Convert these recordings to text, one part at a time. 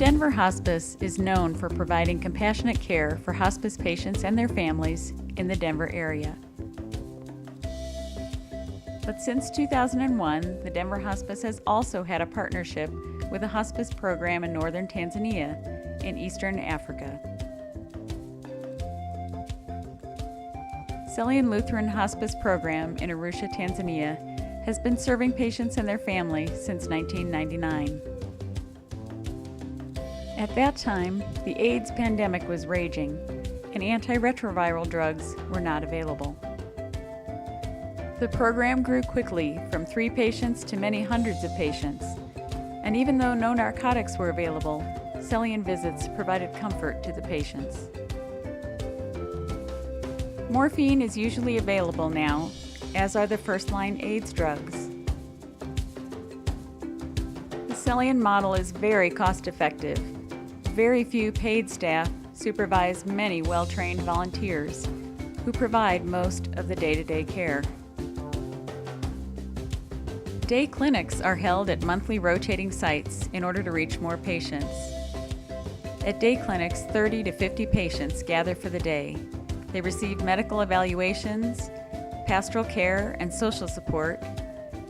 Denver Hospice is known for providing compassionate care for hospice patients and their families in the Denver area. But since 2001, the Denver Hospice has also had a partnership with a hospice program in northern Tanzania in eastern Africa. Selian Lutheran Hospice Program in Arusha, Tanzania has been serving patients and their family since 1999. At that time, the AIDS pandemic was raging, and antiretroviral drugs were not available. The program grew quickly from 3 patients to many hundreds of patients, and even though no narcotics were available, Selian visits provided comfort to the patients. Morphine is usually available now, as are the first-line AIDS drugs. The Selian model is very cost-effective. Very few paid staff supervise many well-trained volunteers who provide most of the day-to-day care. Day clinics are held at monthly rotating sites in order to reach more patients. At day clinics, 30 to 50 patients gather for the day. They receive medical evaluations, pastoral care and social support,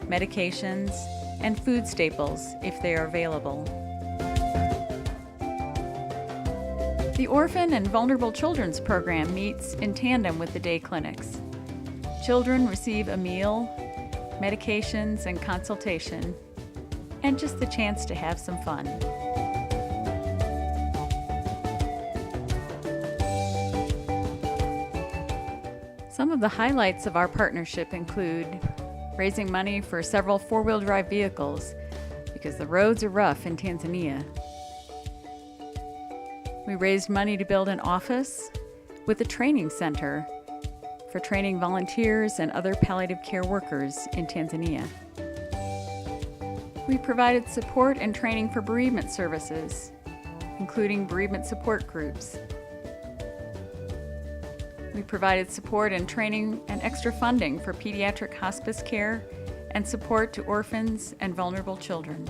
medications, and food staples if they are available. The Orphan and Vulnerable Children's Program meets in tandem with the day clinics. Children receive a meal, medications and consultation, and just the chance to have some fun. Some of the highlights of our partnership include raising money for several four-wheel drive vehicles because the roads are rough in Tanzania. We raised money to build an office with a training center for training volunteers and other palliative care workers in Tanzania. We provided support and training for bereavement services, including bereavement support groups. We provided support and training and extra funding for pediatric hospice care and support to orphans and vulnerable children.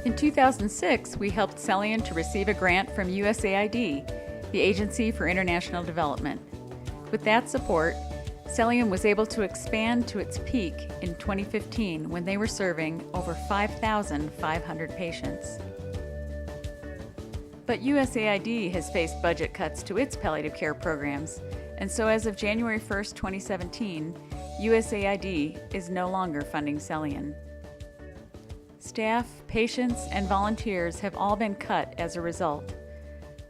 In 2006, we helped Selian to receive a grant from USAID, the Agency for International Development. With that support, Selian was able to expand to its peak in 2015 when they were serving over 5,500 patients. But USAID has faced budget cuts to its palliative care programs, and so as of January 1st, 2017, USAID is no longer funding Selian. Staff, patients, and volunteers have all been cut as a result.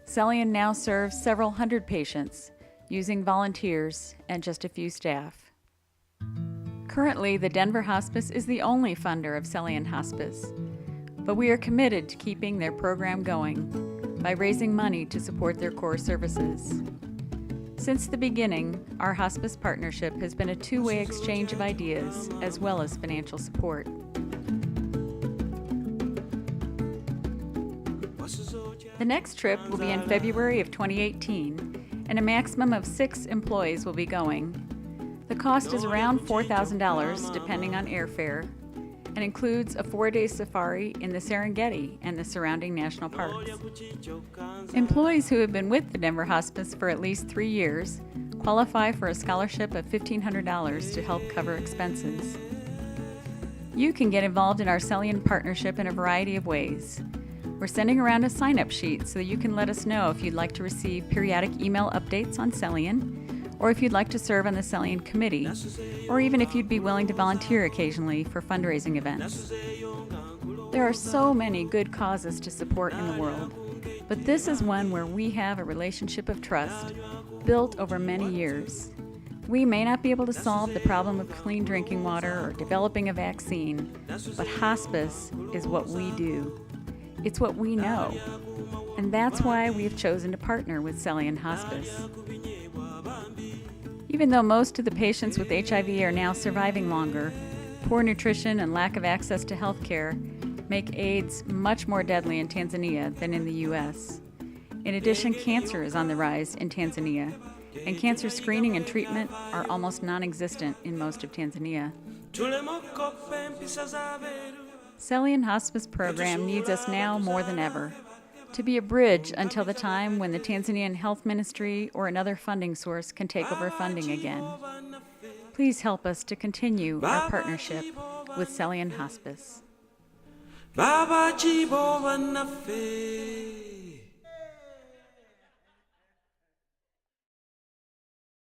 Selian now serves several hundred patients, using volunteers and just a few staff. Currently, the Denver Hospice is the only funder of Selian Hospice, but we are committed to keeping their program going by raising money to support their core services. Since the beginning, our hospice partnership has been a two-way exchange of ideas as well as financial support. The next trip will be in February of 2018, and a maximum of 6 employees will be going. The cost is around $4,000 depending on airfare, and includes a 4-day safari in the Serengeti and the surrounding national parks. Employees who have been with the Denver Hospice for at least 3 years qualify for a scholarship of $1,500 to help cover expenses. You can get involved in our Selian partnership in a variety of ways. We're sending around a sign-up sheet so that you can let us know if you'd like to receive periodic email updates on Selian, or if you'd like to serve on the Selian committee, or even if you'd be willing to volunteer occasionally for fundraising events. There are so many good causes to support in the world, but this is one where we have a relationship of trust built over many years. We may not be able to solve the problem of clean drinking water or developing a vaccine, but hospice is what we do. It's what we know, and that's why we have chosen to partner with Selian Hospice. Even though most of the patients with HIV are now surviving longer, poor nutrition and lack of access to health care make AIDS much more deadly in Tanzania than in the U.S. In addition, cancer is on the rise in Tanzania, and cancer screening and treatment are almost non-existent in most of Tanzania. Selian Hospice program needs us now more than ever, to be a bridge until the time when the Tanzanian Health Ministry or another funding source can take over funding again. Please help us to continue our partnership with Selian Hospice.